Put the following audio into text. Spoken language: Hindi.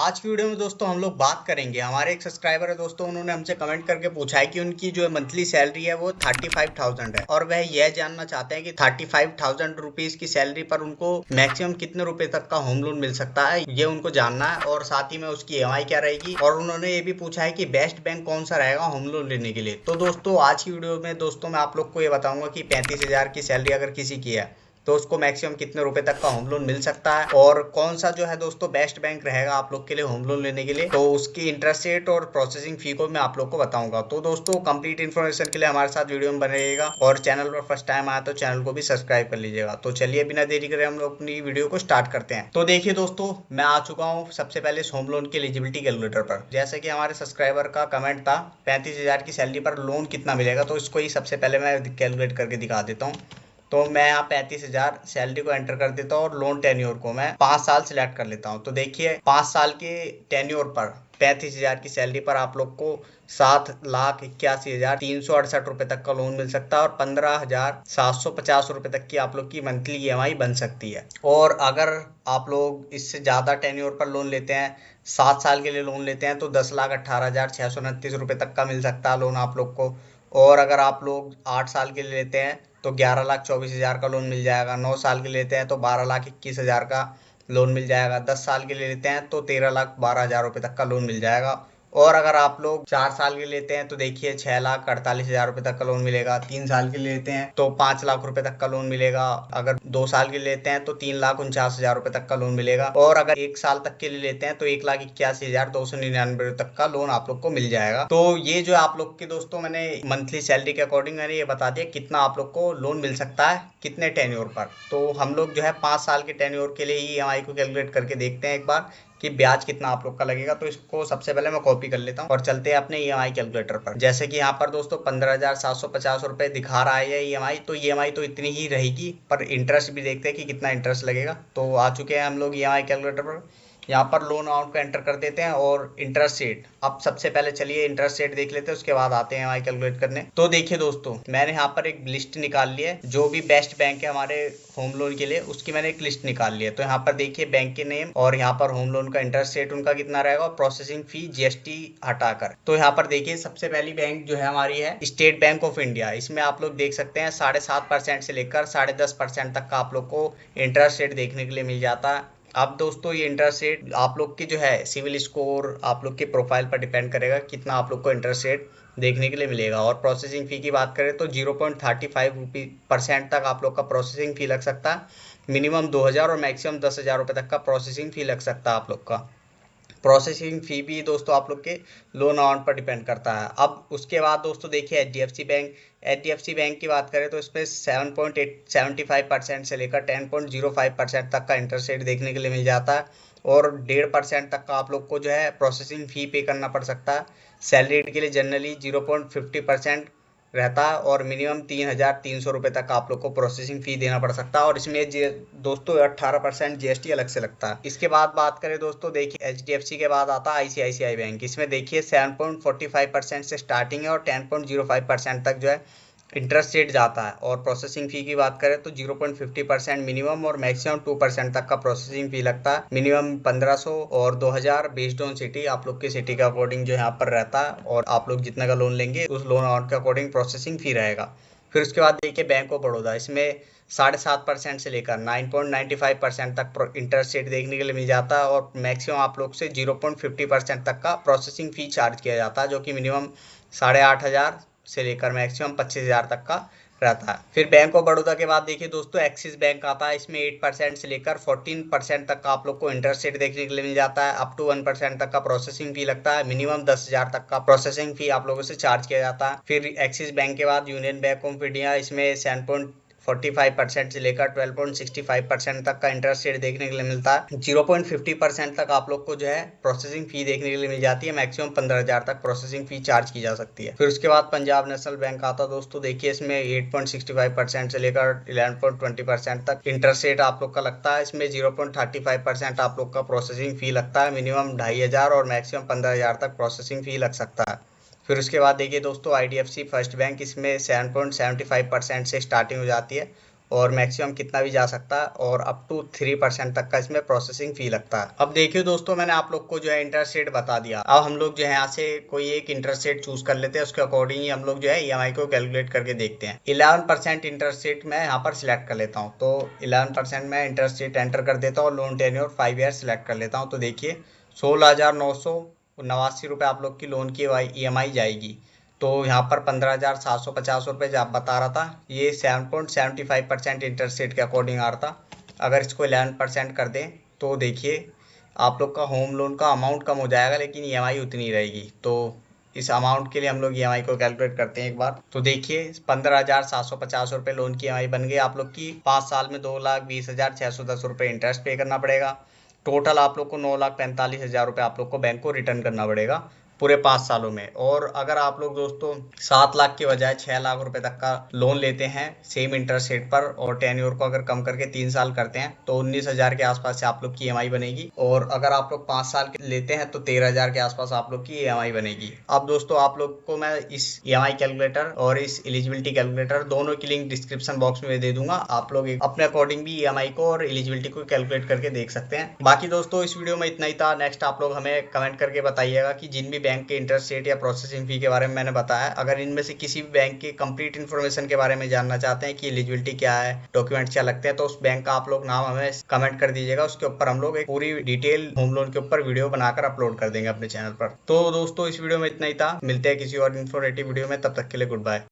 आज की वीडियो में दोस्तों हम लोग बात करेंगे। हमारे एक सब्सक्राइबर है दोस्तों, उन्होंने हमसे कमेंट करके पूछा है कि उनकी जो मंथली सैलरी है वो 35,000 है और वह यह जानना चाहते हैं कि 35,000 रुपीज की सैलरी पर उनको मैक्सिमम कितने रुपए तक का होम लोन मिल सकता है, ये उनको जानना है। और साथ ही में उसकी ईएमआई क्या रहेगी, और उन्होंने ये भी पूछा है कि बेस्ट बैंक कौन सा रहेगा होम लोन लेने के लिए। तो दोस्तों आज की वीडियो में दोस्तों मैं आप लोग को ये बताऊंगा कि 35,000 की सैलरी अगर किसी की है तो उसको मैक्सिमम कितने रुपए तक का होम लोन मिल सकता है, और कौन सा जो है दोस्तों बेस्ट बैंक रहेगा आप लोग के लिए होम लोन लेने के लिए। तो उसकी इंटरेस्ट रेट और प्रोसेसिंग फी को मैं आप लोग को बताऊंगा। तो दोस्तों कंप्लीट इन्फॉर्मेशन के लिए हमारे साथ वीडियो में बने रहिएगा, और चैनल पर फर्स्ट टाइम आया तो चैनल को भी सब्सक्राइब कर लीजिएगा। तो चलिए बिना देरी करे हम लोग अपनी वीडियो को स्टार्ट करते हैं। तो देखिए दोस्तों, मैं आ चुका हूँ सबसे पहले होम लोन की एलिजिबिलिटी कैलकुलेटर पर। जैसे कि हमारे सब्सक्राइबर का कमेंट था 35,000 की सैलरी पर लोन कितना मिलेगा, तो इसको ही सबसे पहले मैं कैलकुलेट करके दिखा देता हूँ। तो मैं यहाँ 35,000 सैलरी को एंटर कर देता हूँ और लोन टेन्योर को मैं 5 साल सिलेक्ट कर लेता हूँ। तो देखिए 5 साल के टेन्योर पर 35,000 की सैलरी पर आप लोग को 7,81,368 रुपए तक का लोन मिल सकता है, और 15,750 रुपए तक की आप लोग की मंथली ईएमआई बन सकती है। और अगर आप लोग इससे ज़्यादा टेन्योर पर लोन लेते हैं, 7 साल के लिए लोन लेते हैं, तो 10,18,629 रुपए तक का मिल सकता है लोन आप लोग को। और अगर आप लोग 8 साल के लिए लेते हैं तो 11,24,000 का लोन मिल जाएगा। 9 साल के लिए लेते हैं तो 12,21,000 का लोन मिल जाएगा। 10 साल के लिए लेते हैं तो 13,12,000 रुपए तक का लोन मिल जाएगा। और अगर आप लोग 4 साल के लिए लेते हैं तो देखिए 6,48,000 रुपए तक का लोन मिलेगा। 3 साल के लिए लेते हैं तो 5 लाख रुपए तक का लोन मिलेगा। अगर 2 साल के लिए लेते हैं तो 3,49,000 रुपए तक का लोन मिलेगा। और अगर 1 साल तक के लिए लेते हैं तो 1,81,299 तक का लोन आप लोग को मिल जाएगा। तो ये जो आप लोग के दोस्तों मैंने मंथली सैलरी के अकॉर्डिंग मैंने ये बता दिया कितना आप लोग को लोन मिल सकता है कितने टेन्योर पर। तो हम लोग जो है 5 साल के टेन्योर के लिए ही ईएमआई को कैलकुलेट करके देखते हैं एक बार कि ब्याज कितना आप लोग का लगेगा। तो इसको सबसे पहले मैं कॉपी कर लेता हूँ और चलते हैं अपने ईएमआई कैलकुलेटर पर। जैसे कि यहाँ पर दोस्तों 15,750 रुपए दिखा रहा है ईएमआई, तो ईएमआई तो इतनी ही रहेगी, पर इंटरेस्ट भी देखते हैं कि कितना इंटरेस्ट लगेगा। तो आ चुके हैं हम लोग ईएमआई कैलकुलेटर पर। यहाँ पर लोन अमाउंट को एंटर कर देते हैं और इंटरेस्ट रेट। अब सबसे पहले चलिए इंटरेस्ट रेट देख लेते हैं, उसके बाद आते हैं ईएमआई कैलकुलेट करने। तो देखिए दोस्तों, मैंने यहाँ पर एक लिस्ट निकाल ली है, जो भी बेस्ट बैंक है हमारे होम लोन के लिए उसकी मैंने एक लिस्ट निकाल ली है। तो यहाँ पर देखिए बैंक के नेम और यहाँ पर होम लोन का इंटरेस्ट रेट उनका कितना रहेगा, और प्रोसेसिंग फी जीएसटी हटाकर। तो यहाँ पर देखिए सबसे पहली बैंक जो है हमारी है स्टेट बैंक ऑफ इंडिया। इसमें आप लोग देख सकते हैं 7.5% से लेकर 10.5% तक का आप लोग को इंटरेस्ट रेट देखने के लिए मिल जाता है। अब दोस्तों ये इंटरेस्ट रेट आप लोग की जो है सिविल स्कोर, आप लोग के प्रोफाइल पर डिपेंड करेगा कितना आप लोग को इंटरेस्ट रेट देखने के लिए मिलेगा। और प्रोसेसिंग फी की बात करें तो 0.35% तक आप लोग का प्रोसेसिंग फी लग सकता है। मिनिमम 2,000 और मैक्सिमम 10,000 रुपये तक का प्रोसेसिंग फी लग सकता है आप लोग का। प्रोसेसिंग फी भी दोस्तों आप लोग के लोन अमाउंट पर डिपेंड करता है। अब उसके बाद दोस्तों देखिए एचडीएफसी बैंक की बात करें तो इसमें 7.75% से लेकर 10.05% तक का इंटरेस्ट रेट देखने के लिए मिल जाता है, और 1.5% तक का आप लोग को जो है प्रोसेसिंग फी पे करना पड़ सकता है। सैलरी के लिए जनरली 0.50% रहता है, और मिनिमम 3,300 रुपये तक आप लोग को प्रोसेसिंग फी देना पड़ सकता है। और इसमें दोस्तों 18% जीएसटी अलग से लगता है। इसके बाद बात करें दोस्तों, देखिए एचडीएफसी के बाद आता है आईसीआईसीआई बैंक। इसमें देखिए 7.45% से स्टार्टिंग है, और 10.05% तक जो है इंटरेस्ट रेट जाता है। और प्रोसेसिंग फी की बात करें तो 0.50% मिनिमम और मैक्सिमम 2% तक का प्रोसेसिंग फी लगता है। मिनिमम 1,500 और 2,000 बेस्ड ऑन सिटी, आप लोग के सिटी के अकॉर्डिंग जो यहाँ पर रहता है, और आप लोग जितना का लोन लेंगे उस लोन अमाउंट के अकॉर्डिंग प्रोसेसिंग फी रहेगा। फिर उसके बाद देखिए बैंक ऑफ बड़ौदा। इसमें 7.5% से लेकर 9.95% तक इंटरेस्ट रेट देखने के लिए मिल जाता है, और मैक्सिमम आप लोग से 0.50% तक का प्रोसेसिंग फी चार्ज किया जाता है, जो कि मिनिमम 8,500 से लेकर मैक्सिमम 25,000 तक का रहता है। फिर बैंक ऑफ बड़ौदा के बाद देखिए दोस्तों एक्सिस बैंक आता है। इसमें 8% से लेकर 14% तक का आप लोग को इंटरेस्ट रेट देखने के लिए मिल जाता है। अप टू 1% तक का प्रोसेसिंग फी लगता है। मिनिमम 10,000 तक का प्रोसेसिंग फी आप लोगों से चार्ज किया जाता है। फिर एक्सिस बैंक के बाद यूनियन बैंक ऑफ इंडिया। इसमें 7.45% से लेकर 12.65% तक का इंटरेस्ट रेट देखने के लिए मिलता है। 0.50% तक आप लोग को जो है प्रोसेसिंग फी देखने के लिए मिल जाती है। मैक्सिमम 15,000 तक प्रोसेसिंग फी चार्ज की जा सकती है। फिर उसके बाद पंजाब नेशनल बैंक आता दोस्तों। देखिए इसमें 8.65% से लेकर 11.20% तक इंटरेस्ट रेट आप लोग का लगता है। इसमें 0.35% आप लोग का प्रोसेसिंग फी लगता है। मिनिमम 2,500 और मैक्सिमम 15,000 तक प्रोसेसिंग फी लग सकता है। फिर उसके बाद देखिए दोस्तों आईडीएफसी फर्स्ट बैंक। इसमें 7.75% से स्टार्टिंग हो जाती है, और मैक्सिमम कितना भी जा सकता है और अप टू 3% तक का इसमें प्रोसेसिंग फी लगता है। अब देखिए दोस्तों, मैंने आप लोग को जो है इंटरेस्ट रेट बता दिया। अब हम लोग जो है यहाँ से कोई एक इंटरेस्ट रेट चूज कर लेते हैं, उसके अकॉर्डिंग ही हम लोग जो है EMI को कैलकुलेट करके देखते हैं। 11% इंटरेस्ट रेट मैं यहाँ पर सिलेक्ट कर लेता हूँ, तो 11% मैं इंटरेस्ट रेट एंटर कर देता हूँ और लोन टेन्योर 5 ईयर सिलेक्ट कर लेता हूँ। तो देखिए 16,989 रुपये आप लोग की लोन की EMI जाएगी। तो यहाँ पर 15,750 रुपये जो आप बता रहा था, ये 7.75% इंटरेस्ट रेट के अकॉर्डिंग आ रहा था। अगर इसको 11% कर दें तो देखिए आप लोग का होम लोन का अमाउंट कम हो जाएगा, लेकिन EMI उतनी रहेगी। तो इस अमाउंट के लिए हम लोग EMI को कैलकुलेट करते हैं एक बार। तो देखिए 15,750 रुपये लोन की EMI बन गई आप लोग की। 5 साल में 2,20,610 रुपये इंटरेस्ट पे करना पड़ेगा। टोटल आप लोग को 9,45,000 रुपये आप लोग को बैंक को रिटर्न करना पड़ेगा पूरे 5 सालों में। और अगर आप लोग दोस्तों 7 लाख के बजाय 6 लाख रुपए तक का लोन लेते हैं सेम इंटरेस्ट रेट पर और टेन्योर को अगर कम करके 3 साल करते हैं तो 19,000 के आसपास से आप लोग की EMI बनेगी। और अगर आप लोग 5 साल के लेते हैं तो 13,000 के आसपास आप लोग की EMI बनेगी। अब दोस्तों आप लोग को मैं इस EMI कैलकुलेटर और इस एलिजिबिलिटी कैलकुलेटर दोनों की लिंक डिस्क्रिप्शन बॉक्स में दे दूंगा। आप लोग अपने अकॉर्डिंग भी EMI को और एलिजिबिलिटी को कैलकुलेट करके देख सकते हैं। बाकी दोस्तों इस वीडियो में इतना ही था। नेक्स्ट आप लोग हमें कमेंट करके बताइएगा कि जिन भी बैंक के इंटरेस्ट रेट या प्रोसेसिंग फी के बारे में मैंने बताया, अगर इनमें से किसी भी बैंक के कंप्लीट इन्फॉर्मेशन के बारे में जानना चाहते हैं कि एलिजिबिलिटी क्या है, डॉक्यूमेंट क्या लगते हैं, तो उस बैंक का आप लोग नाम हमें कमेंट कर दीजिएगा। उसके ऊपर हम लोग एक पूरी डिटेल होम लोन के ऊपर वीडियो बनाकर अपलोड कर देंगे अपने चैनल पर। तो दोस्तों इस वीडियो में इतना ही था। मिलते हैं किसी और इन्फॉर्मेटिव वीडियो में, तब तक के लिए गुड बाय।